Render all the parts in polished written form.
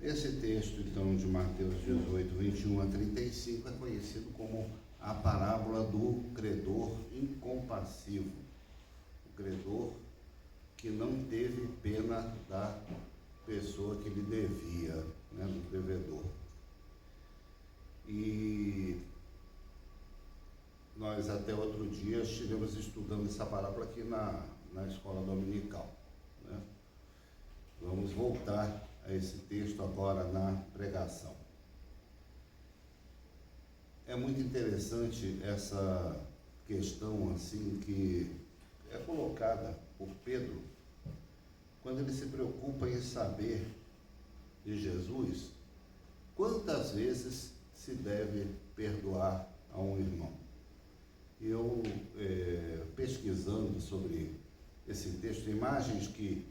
Esse texto, então, de Mateus 18, 21 a 35, é conhecido como a parábola do credor incompassivo. O credor que não teve pena da pessoa que lhe devia, né, do devedor. E nós até outro dia estivemos estudando essa parábola aqui na escola dominical, né? Vamos voltar a esse texto agora na pregação. É muito interessante essa questão assim que é colocada por Pedro quando ele se preocupa em saber de Jesus quantas vezes se deve perdoar a um irmão. Eu, pesquisando sobre esse texto, imagens que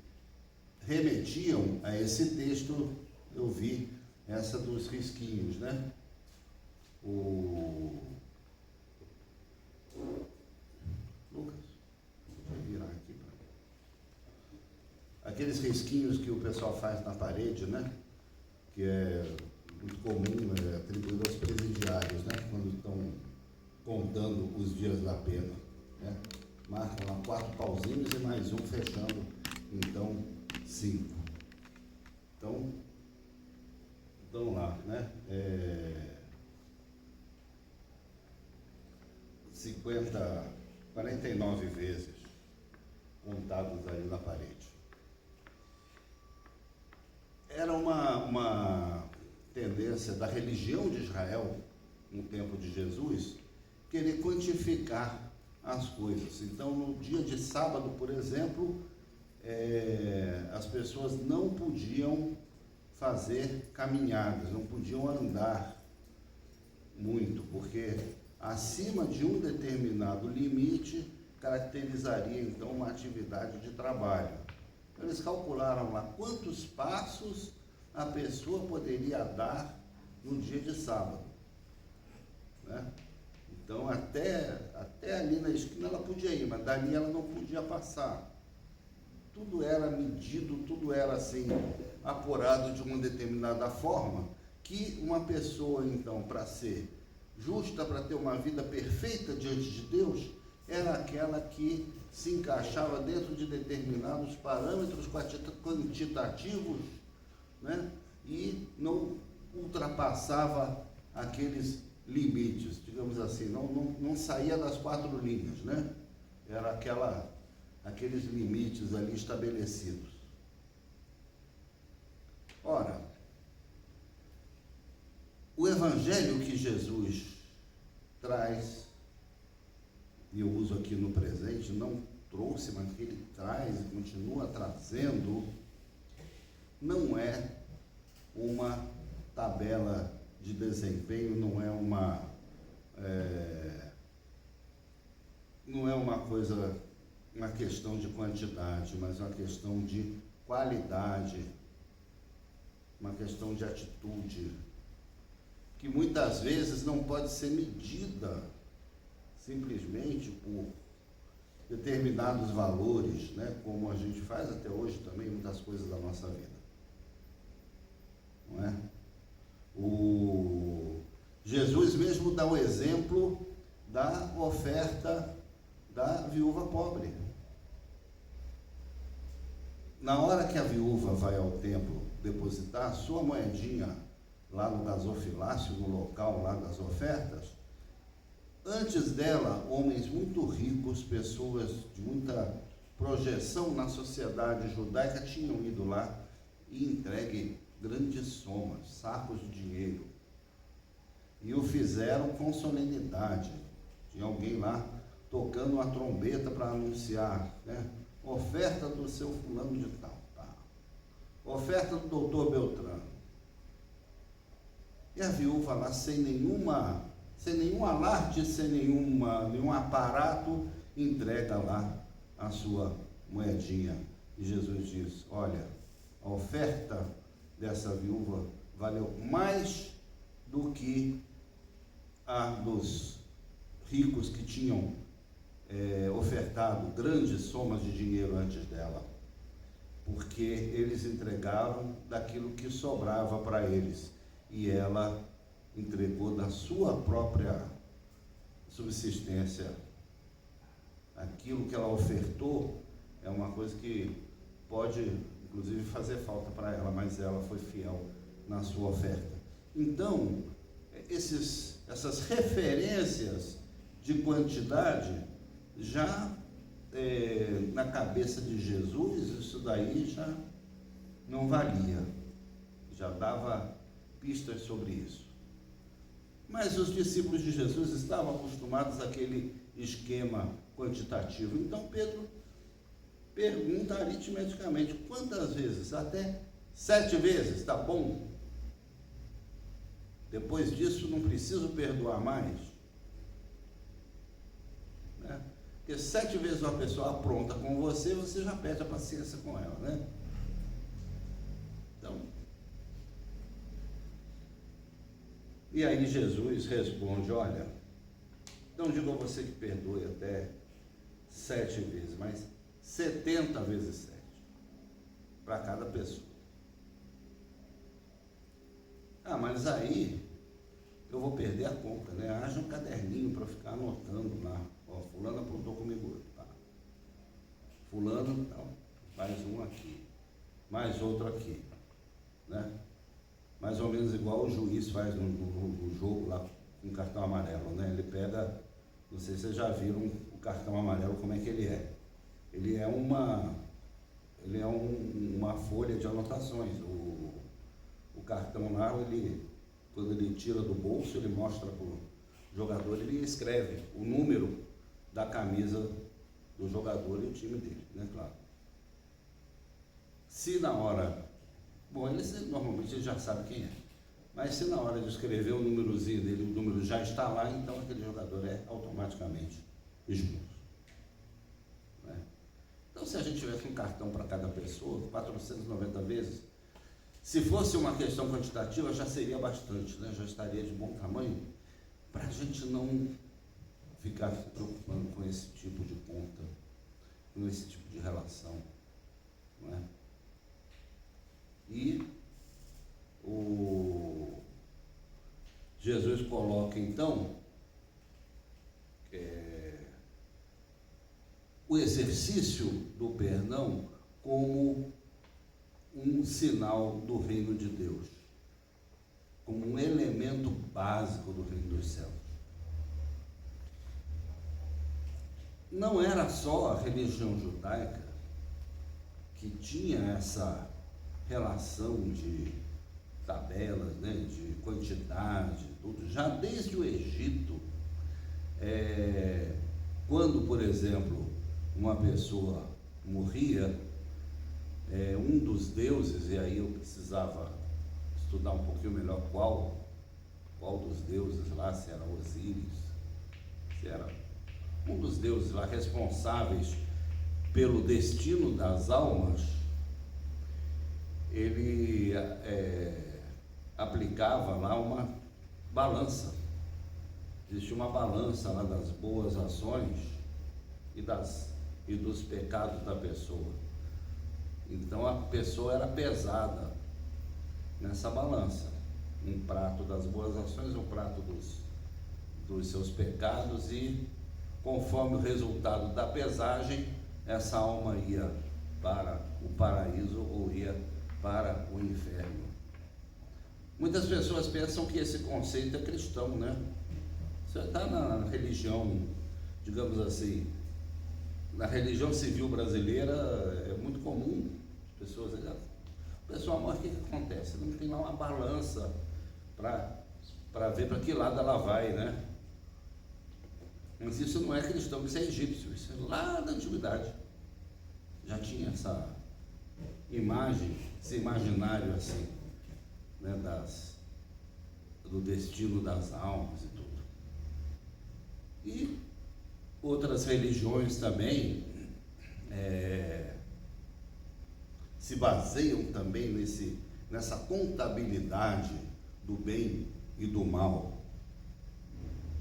remetiam a esse texto, eu vi essa dos risquinhos, né? Lucas, deixa eu virar aqui aqueles risquinhos que o pessoal faz na parede, né? Que é muito comum, atribuído aos presidiários, né? Quando estão contando os dias da pena, né? Marcam lá 4 pauzinhos e mais um fechando, então 5. Então, vamos lá, né? 49 vezes contados aí na parede. Era uma tendência da religião de Israel, no tempo de Jesus, querer quantificar as coisas. Então, no dia de sábado, por exemplo, as pessoas não podiam fazer caminhadas, não podiam andar muito, porque acima de um determinado limite caracterizaria então uma atividade de trabalho. Então, eles calcularam lá quantos passos a pessoa poderia dar no dia de sábado, né? Então até ali na esquina ela podia ir, mas dali ela não podia passar. Tudo era medido, tudo era assim, apurado de uma determinada forma, que uma pessoa, então, para ser justa, para ter uma vida perfeita diante de Deus, era aquela que se encaixava dentro de determinados parâmetros quantitativos, né? E não ultrapassava aqueles limites, digamos assim, não saía das 4 linhas, né? Era aqueles limites ali estabelecidos. Ora, o evangelho que Jesus traz, e eu uso aqui no presente, não trouxe, mas que ele traz e continua trazendo, não é uma tabela de desempenho, não é uma coisa, uma questão de quantidade, mas uma questão de qualidade, uma questão de atitude, que muitas vezes não pode ser medida simplesmente por determinados valores, né? Como a gente faz até hoje também muitas coisas da nossa vida, não é? Jesus mesmo dá o exemplo da oferta da viúva pobre. Na hora que a viúva vai ao templo depositar a sua moedinha lá no gasofilácio, no local lá das ofertas, antes dela, homens muito ricos, pessoas de muita projeção na sociedade judaica, tinham ido lá e entregue grandes somas, sacos de dinheiro, e o fizeram com solenidade. Tinha alguém lá tocando uma trombeta para anunciar, né? Oferta do seu fulano de tal, tá? Oferta do doutor Beltrano. E a viúva lá, sem nenhum alarde, sem nenhum aparato, entrega lá a sua moedinha. E Jesus diz: olha, a oferta dessa viúva valeu mais do que a dos ricos que tinham ofertado grandes somas de dinheiro antes dela. porque eles entregaram daquilo que sobrava para eles, e ela entregou da sua própria subsistência. Aquilo que ela ofertou é uma coisa que pode, inclusive, fazer falta para ela, mas ela foi fiel na sua oferta. Então, essas referências de quantidade, já na cabeça de Jesus, isso daí já não valia, já dava pistas sobre isso. Mas os discípulos de Jesus estavam acostumados àquele esquema quantitativo. Então Pedro pergunta aritmeticamente: quantas vezes? Até 7 vezes, está bom? Depois disso não preciso perdoar mais? Né? Porque 7 vezes uma pessoa apronta com você, você já perde a paciência com ela, né? Então, e aí Jesus responde: olha, não digo a você que perdoe até 7 vezes, mas 70 vezes 7 para cada pessoa. Ah, mas aí eu vou perder a conta, né? Haja um caderninho para ficar anotando lá. Ó, fulano aprontou comigo hoje, tá? Fulano, então, mais um aqui, mais outro aqui, né? Mais ou menos igual o juiz faz no jogo lá com o cartão amarelo, né? Ele pega, não sei se vocês já viram o cartão amarelo, como é que ele é. Ele é uma folha de anotações. O cartão lá, quando ele tira do bolso, ele mostra para o jogador, ele escreve o número da camisa do jogador e o time dele, né? Claro. Se na hora... Bom, normalmente ele já sabe quem é. Mas se na hora de escrever o númerozinho dele, o número já está lá, então aquele jogador é automaticamente expulso. Né? Então, se a gente tivesse um cartão para cada pessoa, 490 vezes, se fosse uma questão quantitativa, já seria bastante, né? Já estaria de bom tamanho, para a gente não ficar se preocupando com esse tipo de conta, com esse tipo de relação. Não é? E Jesus coloca, então, o exercício do perdão como um sinal do reino de Deus, como um elemento básico do reino dos céus. Não era só a religião judaica que tinha essa relação de tabelas, né, de quantidade, tudo. Já desde o Egito, quando, por exemplo, uma pessoa morria, um dos deuses, e aí eu precisava estudar um pouquinho melhor qual dos deuses lá, se era Osíris, se era um dos deuses lá responsáveis pelo destino das almas, ele aplicava lá uma balança. Existia uma balança lá das boas ações e dos pecados da pessoa. Então a pessoa era pesada nessa balança. Um prato das boas ações, um prato dos seus pecados, e conforme o resultado da pesagem, essa alma ia para o paraíso ou ia para o inferno. Muitas pessoas pensam que esse conceito é cristão, né? Você está na religião, digamos assim, na religião civil brasileira, é muito comum as pessoas... O pessoal morre, o que acontece? Não tem lá uma balança para ver para que lado ela vai, né? Mas isso não é cristão, isso é egípcio, isso é lá da antiguidade. Já tinha essa imagem, esse imaginário assim, né, do destino das almas e tudo. E outras religiões também se baseiam também nessa contabilidade do bem e do mal,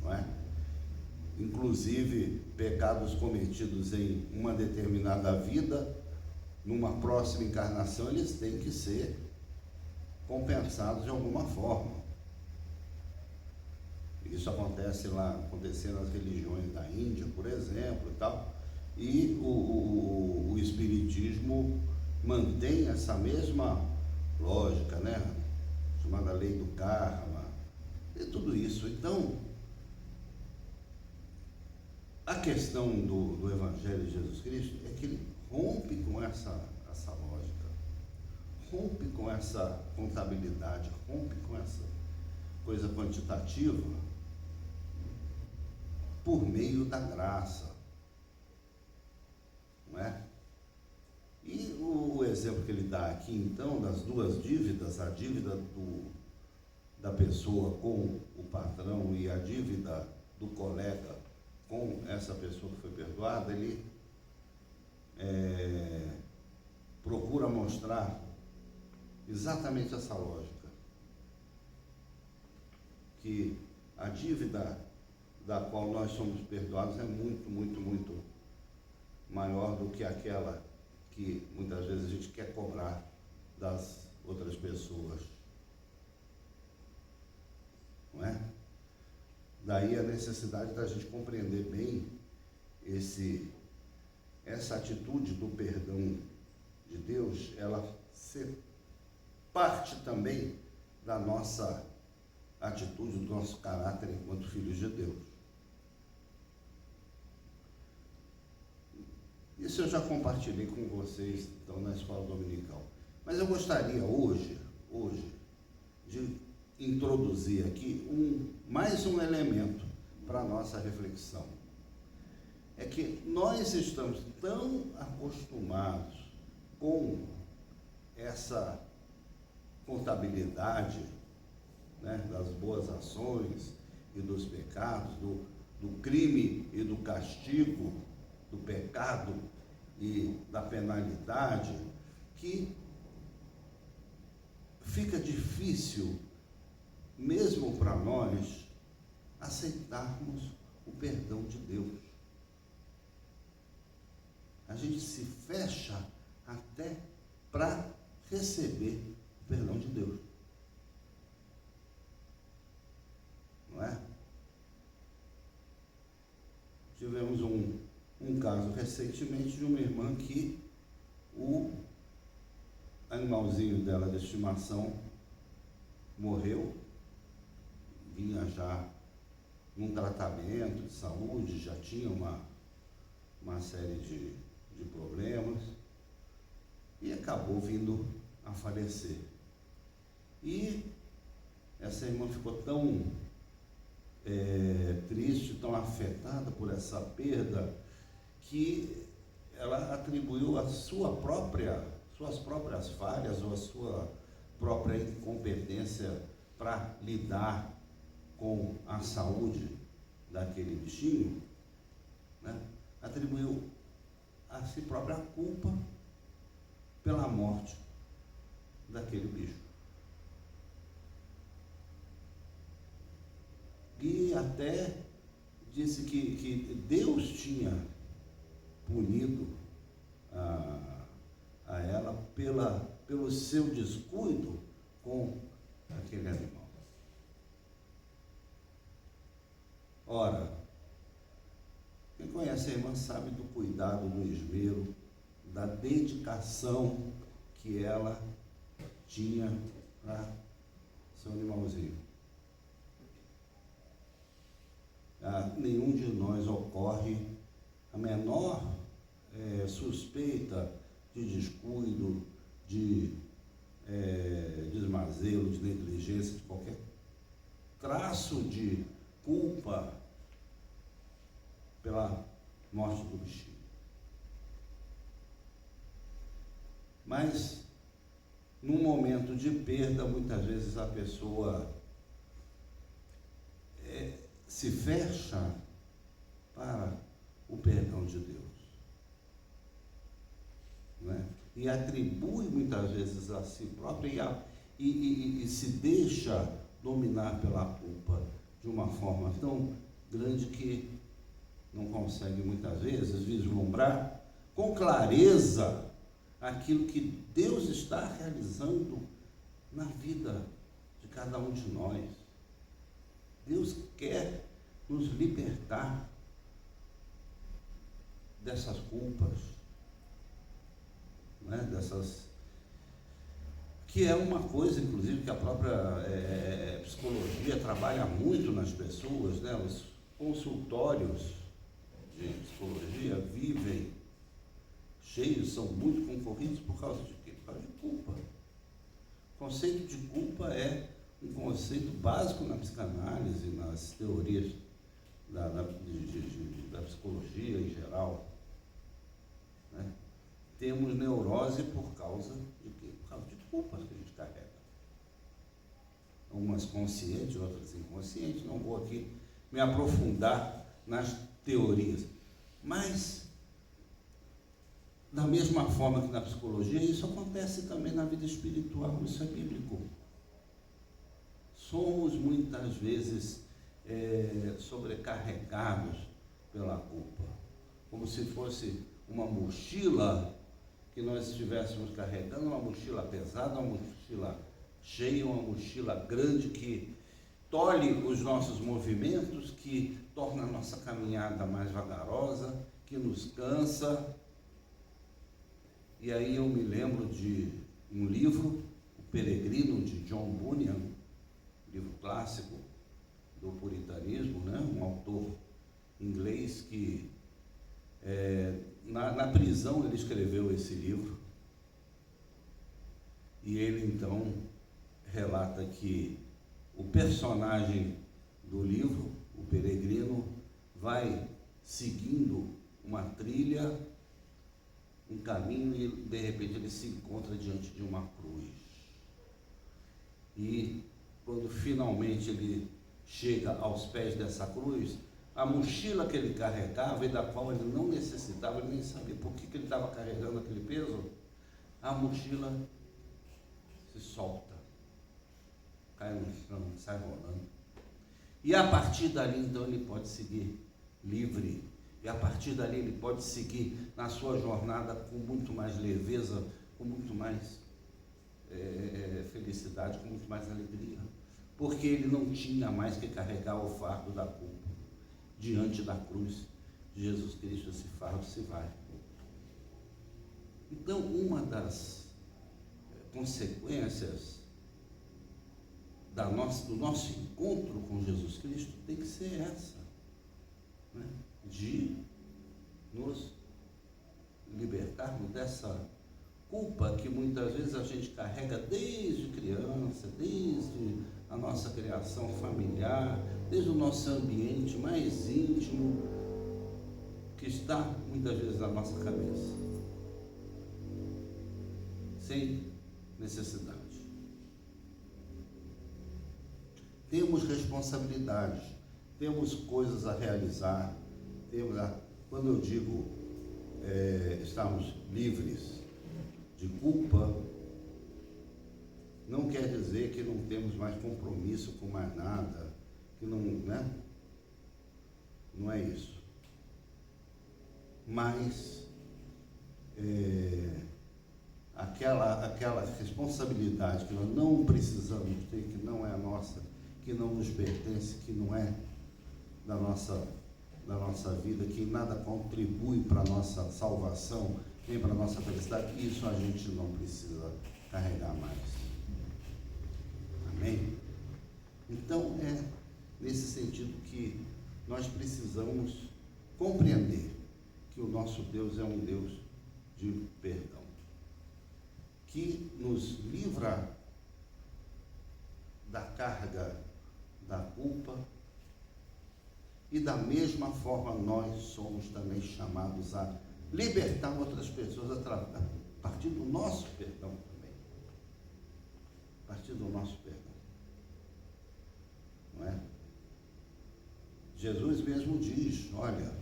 não é? Inclusive pecados cometidos em uma determinada vida numa próxima encarnação, eles têm que ser compensados de alguma forma. Isso acontecia nas religiões da Índia, por exemplo, e tal. E o Espiritismo mantém essa mesma lógica, né? Chamada lei do karma, e tudo isso. Então, a questão do Evangelho de Jesus Cristo é que ele rompe com essa lógica, rompe com essa contabilidade, rompe com essa coisa quantitativa, por meio da graça, não é? E o exemplo que ele dá aqui, então, das duas dívidas, a dívida da pessoa com o patrão e a dívida do colega com essa pessoa que foi perdoada, ele procura mostrar exatamente essa lógica, que a dívida da qual nós somos perdoados é muito, muito, muito maior do que aquela que muitas vezes a gente quer cobrar das outras pessoas, não é? Daí a necessidade da gente compreender bem essa atitude do perdão de Deus, ela ser parte também da nossa atitude, do nosso caráter enquanto filhos de Deus. Isso eu já compartilhei com vocês, então, na escola dominical. Mas eu gostaria hoje de introduzir aqui mais um elemento para a nossa reflexão. É que nós estamos tão acostumados com essa contabilidade, né, das boas ações e dos pecados, do crime e do castigo, do pecado e da penalidade, que fica difícil, mesmo para nós, aceitarmos o perdão de Deus. A gente se fecha até para receber o perdão de Deus. Não é? Tivemos um caso recentemente de uma irmã que o animalzinho dela de estimação morreu, vinha já num tratamento de saúde, já tinha uma série de problemas e acabou vindo a falecer. E essa irmã ficou tão triste, tão afetada por essa perda, que ela atribuiu suas próprias falhas ou a sua própria incompetência para lidar com a saúde daquele bichinho, né? Atribuiu a si própria a culpa pela morte daquele bicho. E até disse que Deus tinha punido a ela pelo seu descuido com aquele animal. Ora, quem conhece a irmã sabe do cuidado, do esmero, da dedicação que ela tinha para seu animalzinho. Nenhum de nós ocorre a menor suspeita de descuido, de desmazelo, de negligência, de qualquer traço de culpa pela morte do bichinho. Mas, num momento de perda, muitas vezes a pessoa se fecha para o perdão de Deus, não é? E atribui muitas vezes a si própria e se deixa dominar pela culpa de uma forma tão grande que não consegue muitas vezes vislumbrar com clareza aquilo que Deus está realizando na vida de cada um de nós. Deus quer nos libertar dessas culpas, né? Que é uma coisa, inclusive, que a própria psicologia trabalha muito nas pessoas, né? Os consultórios de psicologia vivem cheios, são muito concorridos por causa de quê? Por causa de culpa. O conceito de culpa é um conceito básico na psicanálise, nas teorias da psicologia em geral, né? Temos neurose por causa de quê? Por causa de culpas que a gente carrega. Umas conscientes, outras inconscientes. Não vou aqui me aprofundar nas teorias. Mas, da mesma forma que na psicologia, isso acontece também na vida espiritual, isso é bíblico. Somos muitas vezes sobrecarregados pela culpa, como se fosse uma mochila que nós estivéssemos carregando, uma mochila pesada, uma mochila cheia, uma mochila grande que tolhe os nossos movimentos, que torna a nossa caminhada mais vagarosa, que nos cansa. E aí eu me lembro de um livro, O Peregrino, de John Bunyan, livro clássico do puritanismo, né? Um autor inglês que na prisão ele escreveu esse livro, e ele então relata que o personagem do livro, o peregrino, vai seguindo uma trilha, um caminho, e de repente ele se encontra diante de uma cruz. E quando finalmente ele chega aos pés dessa cruz, a mochila que ele carregava e da qual ele não necessitava, ele nem sabia por que ele estava carregando aquele peso, a mochila se solta, cai no chão, sai rolando. E a partir dali, então, ele pode seguir livre. E a partir dali ele pode seguir na sua jornada com muito mais leveza, com muito mais felicidade, com muito mais alegria. Porque ele não tinha mais que carregar o fardo da culpa. Diante da cruz de Jesus Cristo, esse fardo se vai. Então, uma das consequências do nosso encontro com Jesus Cristo tem que ser essa, né? De nos libertarmos dessa culpa que muitas vezes a gente carrega desde criança, desde a nossa criação familiar, desde o nosso ambiente mais íntimo, que está muitas vezes na nossa cabeça, sem necessidade. Temos responsabilidades, temos coisas a realizar, quando eu digo estamos livres de culpa, não quer dizer que não temos mais compromisso com mais nada, que não, né? Não é isso. Mas aquela responsabilidade que nós não precisamos ter, que não é a nossa, que não nos pertence, que não é da nossa vida, que nada contribui para a nossa salvação, nem para a nossa felicidade, isso a gente não precisa carregar mais. Amém? Então, é nesse sentido que nós precisamos compreender que o nosso Deus é um Deus de perdão, que nos livra da carga da culpa, e da mesma forma nós somos também chamados a libertar outras pessoas a partir do nosso perdão também. A partir do nosso perdão. Não é? Jesus mesmo diz, olha,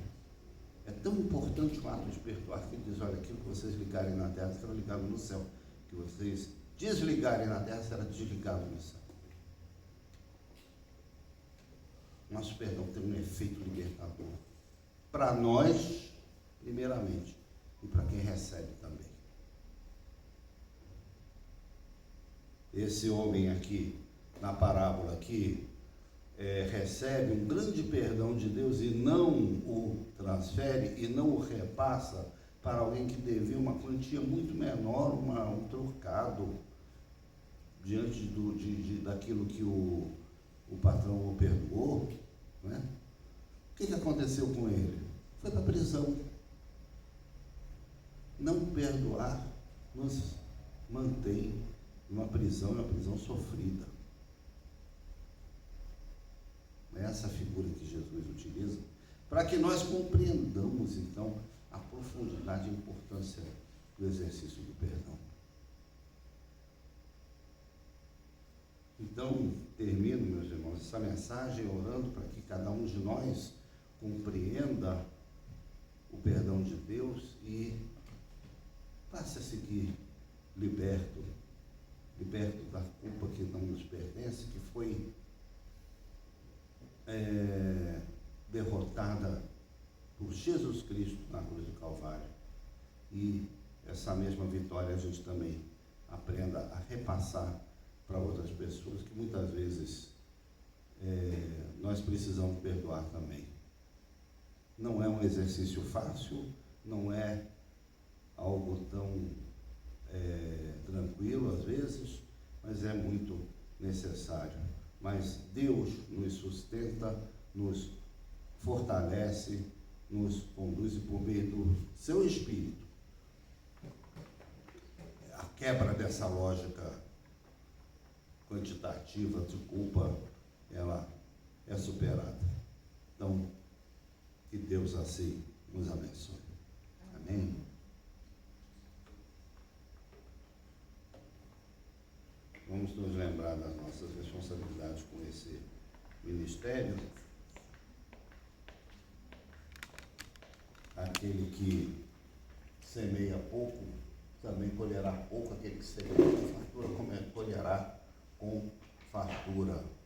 é tão importante o ato de perdoar que ele diz, olha, aquilo que vocês ligarem na terra será ligado no céu, que vocês desligarem na terra será desligado no céu. Nosso perdão tem um efeito libertador para nós, primeiramente, e para quem recebe também. esse homem aqui, na parábola aqui, recebe um grande perdão de Deus e não o transfere e não o repassa para alguém que devia uma quantia muito menor, um trocado, diante daquilo que o patrão o perdoou, né? O que aconteceu com ele? Foi para a prisão. Não perdoar nos mantém numa prisão sofrida. É essa figura que Jesus utiliza para que nós compreendamos, então, a profundidade e a importância do exercício do perdão. Então, termino, meus irmãos, essa mensagem orando para que cada um de nós compreenda o perdão de Deus e passe a seguir liberto da culpa que não nos pertence, que foi derrotada por Jesus Cristo na cruz do Calvário. E essa mesma vitória a gente também aprenda a repassar para outras pessoas que muitas vezes nós precisamos perdoar também. Não é um exercício fácil, não é algo tão tranquilo às vezes, mas é muito necessário. Mas Deus nos sustenta, nos fortalece, nos conduz e por meio do seu Espírito, a quebra dessa lógica quantitativa de culpa, ela é superada. Então, que Deus assim nos abençoe. Amém? Vamos nos lembrar das nossas responsabilidades com esse ministério. Aquele que semeia pouco, também colherá pouco. Aquele que semeia com fartura, colherá com fartura.